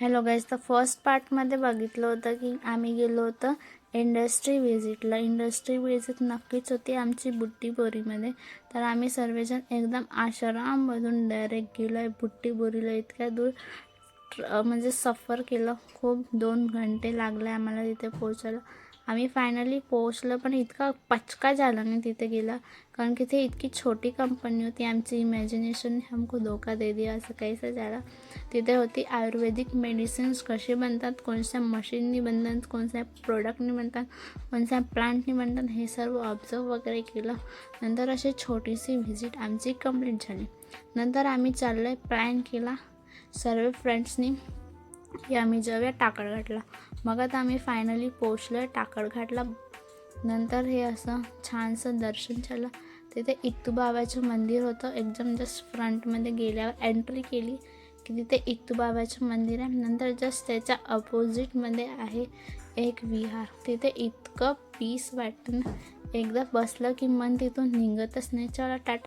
Hello guys, तर first पार्टमध्ये बघितलं होतं की आम्ही गेलो होतो इंडस्ट्री व्हिजिटला. इंडस्ट्री व्हिजिट नक्कीच होती आमची बुट्टीबोरीमध्ये. तर आम्ही सर्वजण एकदम आश्रममधून डायरेक्ट गेलो आहे बुट्टीबोरीला. इतक्या दूर म्हणजे सफर केलं, खूप 2 घंटे लागले आम्हाला तिथे पोहोचायला. आम्ही फायनली पोहोचलो, पण इतका पचका झाला नाही तिथे गेला, कारण की ते इतकी छोटी कंपनी होती. आमची इमॅजिनेशन हमको धोका दे दिया असं काहीसं झालं. तिथे होती आयुर्वेदिक मेडिसिन्स कसे बनतात, कोणत्या मशीननी बनतात, कोणत्या प्रोडक्टनी बनतात, कोणत्या प्लांटनी बनतात, हे सर्व ऑब्झर्व वगैरे केलं. नंतर अशी छोटीशी व्हिजिट आमची कंप्लीट झाली. नंतर आम्ही चाललो प्लॅन केला सर्व फ्रेंड्सनी की आम्ही जाऊया टाकळघाटला. मग आता आम्ही फायनली पोचलो टाकळघाटला. नंतर हे असं छानसं दर्शन झालं. तिथे इत्तूबाबाचं मंदिर होतं. एकदम जस्ट फ्रंटमध्ये गेल्यावर एंट्री केली की तिथे इत्तूबाबाचं मंदिर आहे. नंतर जस्ट त्याच्या अपोजिटमध्ये आहे एक विहार. तिथे इतकं पीस वाटतं, एकदा बसलं की मन तिथून निघतच नाही. चला टाटा.